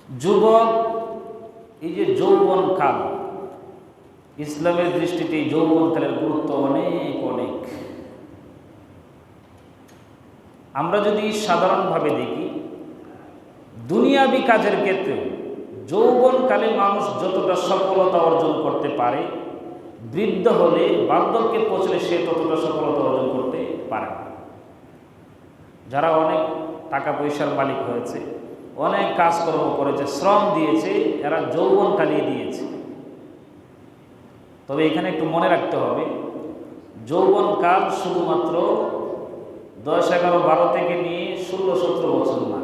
যুবক, এই যে যৌবনকাল, ইসলামের দৃষ্টিতে এই যৌবনকালের গুরুত্ব অনেক অনেক। আমরা যদি সাধারণভাবে দেখি, দুনিয়াবি কাজের ক্ষেত্রে যৌবনকালে মানুষ যতটা সফলতা অর্জন করতে পারে, বৃদ্ধ হলে বার্ধক্যে পৌঁছলে সে ততটা সফলতা অর্জন করতে পারে না। যারা অনেক টাকা পয়সার মালিক হয়েছে, অনেক কাজকর্ম করেছে, শ্রম দিয়েছে, এরা যৌবনকালেই দিয়েছে। তবে এখানে একটু মনে রাখতে হবে, যৌবনকাল শুধুমাত্র 10, 11, 12 থেকে নিয়ে 16, 17 বছর না,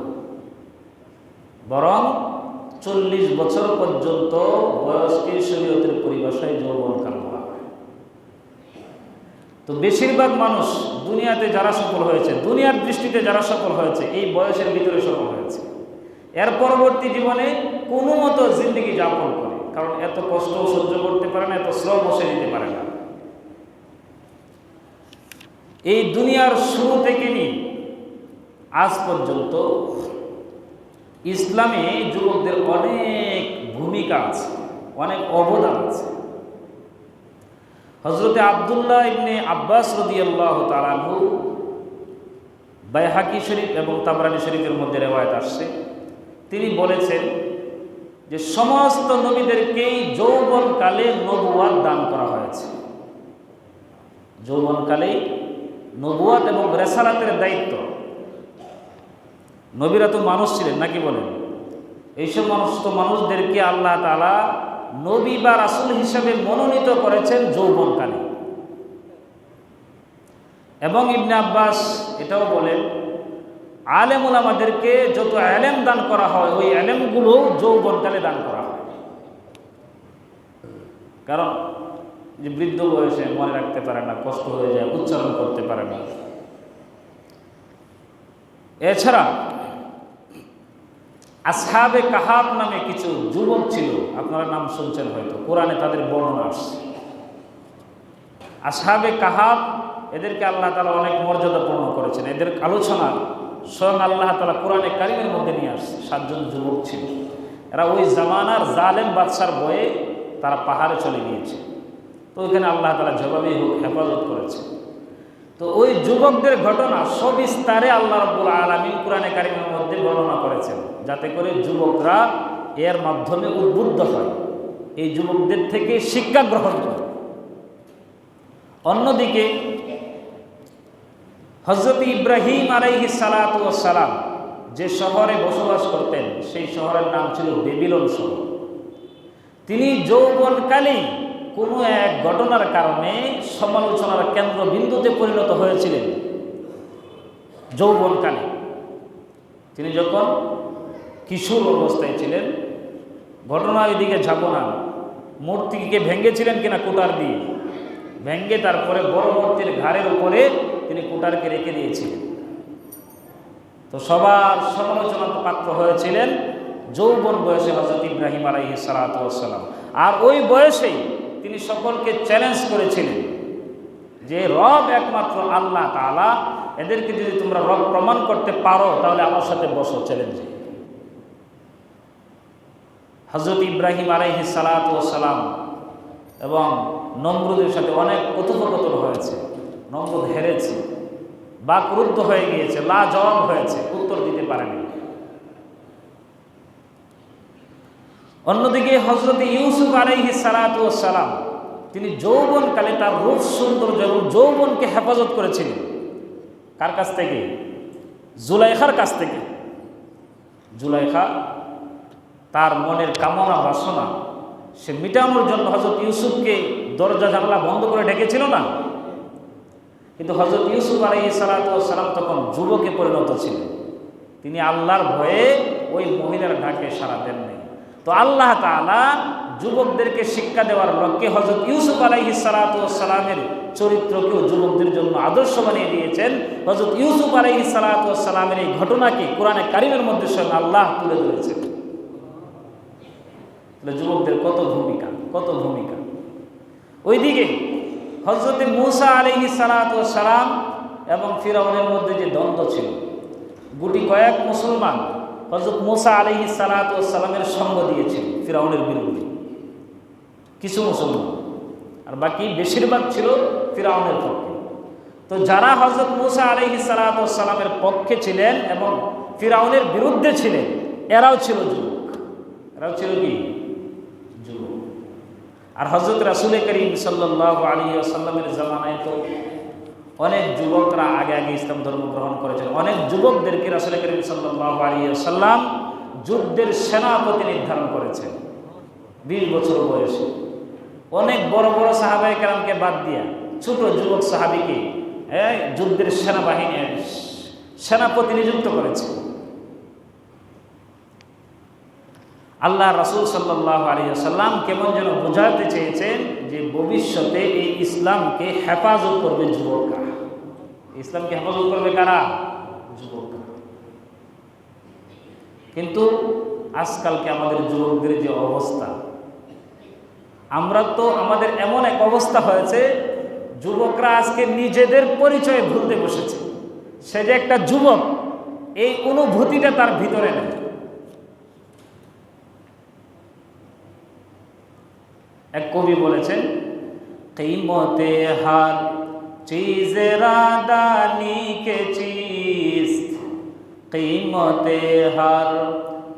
বরং 40 বছর পর্যন্ত বয়সকে শরীয়তের পরিভাষায় যৌবনকাল বলা হয়। তো বেশিরভাগ মানুষ দুনিয়াতে যারা সফল হয়েছে, দুনিয়ার দৃষ্টিতে যারা সফল হয়েছে, এই বয়সের ভিতরে সফল হয়েছে। এর পরবর্তী জীবনে কোনো মতো জিন্দগি যাপন করে, কারণ এত কষ্ট সহ্য করতে পারে না, এত শ্রম বসে দিতে পারে না। এই দুনিয়ার শুরু থেকে নিয়ে আজ পর্যন্ত ইসলামে যুবকদের অনেক ভূমিকা আছে, অনেক অবদান আছে। হযরতে আব্দুল্লাহ ইবনে আব্বাস রাদিয়াল্লাহু তাআলা আনহু, বাইহাকি শরীফ এবং তাবরানী শরীফের মধ্যে রিওয়ায়াত আসছে, তিনি বলেছেন যে সমস্ত নবীদেরকেই যৌবনকালে নবুয়াত দান করা হয়েছে। যৌবনকালেই নবুয়াত এবং রিসালাতের দায়িত্ব। নবীরা তো মানুষ ছিলেন, নাকি বলেন? এই সমস্ত মানুষদেরকে আল্লাহ তাআলা নবী বা রাসূল হিসেবে মনোনীত করেছেন যৌবনকালে। এবং ইবনে আব্বাস এটাও বলেন, আলেম উলামাদেরকে যত ইলম দান করা হয়, ওই ইলমগুলো যৌবনকালে দান করা হয়। কারণ যে বৃদ্ধ বয়সে মনে রাখতে পারে না, কষ্ট হয়ে যায়, উচ্চারণ করতে পারে না। এছাড়া আসহাবে কাহাফ নামে কিছু যুবক ছিল, আপনারা নাম শুনছেন হয়তো, কোরআনে তাদের বর্ণনা আসছে। আসহাবে কাহাফ, এদেরকে আল্লাহ তাআলা অনেক মর্যাদাপূর্ণ করেছেন। এদের আলোচনা স্বয়ং আল্লাহ তাআলা কোরআনে কারিমের মধ্যে নিয়ে আসছে। 7 জন যুবক ছিল, এরা ওই জামানার জালেম বাদশার ভয়ে তারা পাহাড়ে চলে গিয়েছে। তো ওইখানে আল্লাহ তাআলা জবাবে হেফাজত করেছে। তো ওই যুবকদের ঘটনা সবিস্তারে আল্লাহ রাব্বুল আলামিন কোরআনে কারিমের মধ্যে বর্ণনা করেছেন, যাতে করে যুবকরা এর মাধ্যমে উদ্বুদ্ধ হয়, এই যুবকদের থেকে শিক্ষা গ্রহণ করে। অন্যদিকে হযরত ইব্রাহিম আলাইহিস সালাতু ওয়াস সালাম যে শহরে বসবাস করতেন, সেই শহরের নাম ছিল বেবিলন শহর। তিনি যৌবনকালেই কোনো এক ঘটনার কারণে সমালোচনার কেন্দ্রবিন্দুতে পরিণত হয়েছিলেন। যৌবনকালে তিনি যখন কিশোর অবস্থায় ছিলেন, ঘটনা এদিকে যাব না, মূর্তিকে ভেঙেছিলেন কিনা কুটার দিয়ে, ভেঙে তারপরে বড় মূর্তির ঘাড়ের উপরে তিনি কুটারকে রেখে দিয়েছিলেন। তো সবার সমালোচনার পাত্র হয়েছিলেন যৌবন বয়সে হযরত ইব্রাহিম আলাইহিস সালাতু ওয়াস সালাম। আর ওই বয়সেই তিনি সকলকে চ্যালেঞ্জ করেছিলেন যে রব একমাত্র আল্লাহ তাআলা, এদেরকে যদি তোমরা রব প্রমাণ করতে পারো তাহলে আমার সাথে বসো চ্যালেঞ্জে। হযরত ইব্রাহিম আলাইহিস সালাতু ওয়াস সালাম এবং নমরুদের সাথে অনেক কথোপকথন হয়েছে। নমরুদ হেরেছে, বাকরুদ্ধ হয়ে গিয়েছে, লাজবাব হয়েছে, উত্তর দিতে পারেনি। অন্যদিকে হযরত ইউসুফ আলাইহিস সালাতু ওয়াস সালাম, তিনি যৌবনকালে তার রূপ সৌন্দর্য এবং যৌবনকে হেফাজত করেছিলেন। কার কাছ থেকে? জুলাইখার কাছ থেকে। জুলাইখা তার মনের কামনা বাসনা সে মিটানোর জন্য হযরত ইউসুফকে দরজা জানলা বন্ধ করে ডেকেছিল না? কিন্তু হযরত ইউসুফ আলাইহিস সালাতু ওয়াস সালাম তখন যুবকে পরিণত ছিলেন। তিনি আল্লাহর ভয়ে ওই মহিলার ডাকে সাড়া দেন নাই। তো আল্লাহ তাআলা যুবকদেরকে শিক্ষা দেওয়ার লক্ষ্যে হযরত ইউসুফ আলাইহিস সালাতু ওয়াস সালামের চরিত্রকেও যুবকদের জন্য আদর্শ বানিয়ে দিয়েছেন। হযরত ইউসুফ আলাইহিস সালাতু ওয়াস সালামের এই ঘটনাকে কোরআনে কারিমের মধ্যে স্বয়ং আল্লাহ তুলে ধরেছেন। যুবকদের কত ভূমিকা, কত ভূমিকা। ওইদিকে হযরত মূসা আলাইহিস সালাতু ওয়াস সালাম এবং ফিরআউনের মধ্যে যে দ্বন্দ্ব ছিল, গুটি কয়েক মুসলমান হযরত মুসা আলাইহিস সালাতু ওয়াস সালামের সঙ্গ দিয়েছিল ফিরআউনের বিরুদ্ধে কিছু মুসলমান, আর বাকি বেশিরভাগ ছিল ফিরআউনের পক্ষে। তো যারা হযরত মুসা আলাইহিস সালাতু ওয়াস সালামের পক্ষে ছিলেন এবং ফিরআউনের বিরুদ্ধে ছিলেন, এরাও ছিল যুবক। এরাও ছিল কি? যুবক। আর হযরত রাসূল করিম সাল্লাল্লাহু আলাইহি ওয়াসাল্লামের জামানায় তো অনেক যুবকরা আগে আগে ইসলাম ধর্ম গ্রহণ করেছেন। অনেক যুবকদেরকে রাসূল করিম সাল্লাল্লাহু আলাইহি ওয়াসাল্লাম যুদ্ধের সেনাপতি নির্ধারণ করেছেন 20 বছর বয়সে। অনেক বড় বড় সাহাবায়ে কেরামকে বাদ দিয়া ছোট যুবক সাহাবীকে যুদ্ধের সেনাবাহিনীর সেনাপতি নিযুক্ত করেছে। আল্লাহ রাসূল সাল্লাল্লাহু আলাইহি ওয়াসাল্লাম কেমন যেন বোঝাতে চেয়েছেন যে ভবিষ্যতে এই ইসলামকে হেফাজত করবে যুবকরা। ইসলামকে হেফাজত করবে কারা? যুবকরা। কিন্তু আজকালকে আমাদের যুবকদের যে অবস্থা, আমরা তো আমাদের এমন এক অবস্থা হয়েছে, যুবকরা আজকে নিজেদের পরিচয় ভুলতে বসেছে। সে যে একটা যুবক, এই অনুভূতিটা তার ভিতরে নেই। এক কবি বলেছেন, कीमते हर चीज रादानी के चीज, कीमते हर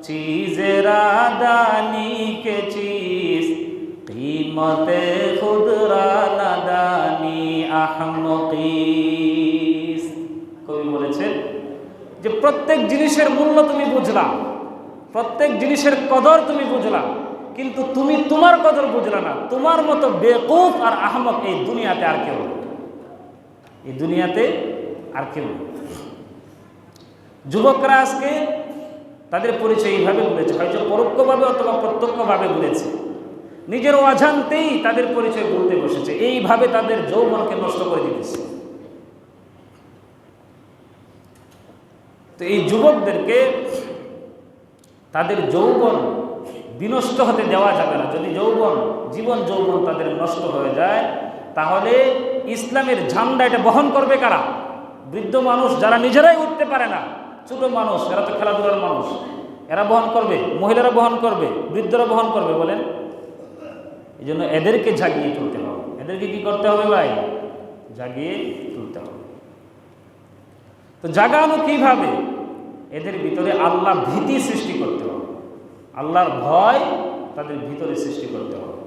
चीज रादानी के चीज, कीमते खुद रा नादानी अहमकीस। কবি বলেছেন যে প্রত্যেক জিনিসের মূল্য তুমি বুঝলা, প্রত্যেক জিনিসের কদর তুমি বুঝলা, কিন্তু তুমি তোমার কদর বুঝলা না। তোমার মতো বেকুফ আর আহমক এই দুনিয়াতে আর কেউ, এই দুনিয়াতে আর কেউ। যুবকরা আজকে তাদের পরিচয় এইভাবে বলেছে, হয়তো পরোক্ষভাবে অথবা প্রত্যক্ষভাবে বলেছে, নিজের অজান্তেই তাদের পরিচয় বলতে বসেছে। এইভাবে তাদের যৌবনকে নষ্ট করে দিতেছে। তো এই যুবকদেরকে তাদের যৌবন বিনষ্ট হতে দেওয়া যাবে না। যদি জীবন যৌবন তাদের নষ্ট হয়ে যায়, তাহলে ইসলামের ঝান্ডা এটা বহন করবে কারা? বৃদ্ধ মানুষ যারা নিজেরাই উঠতে পারে না, ছোট মানুষ, এরা তো খেলাধুলার মানুষ, এরা বহন করবে, মহিলারা বহন করবে, বৃদ্ধরা বহন করবে। বলেন, এই জন্য এদেরকে জাগিয়ে তুলতে হবে। এদেরকে কি করতে হবে ভাই? জাগিয়ে তুলতে হবে। তো জাগানো কিভাবে? এদের ভিতরে আল্লাহ ভীতি সৃষ্টি করতে হবে, আল্লাহর ভয় তাদের ভিতরে সৃষ্টি করতে হবে।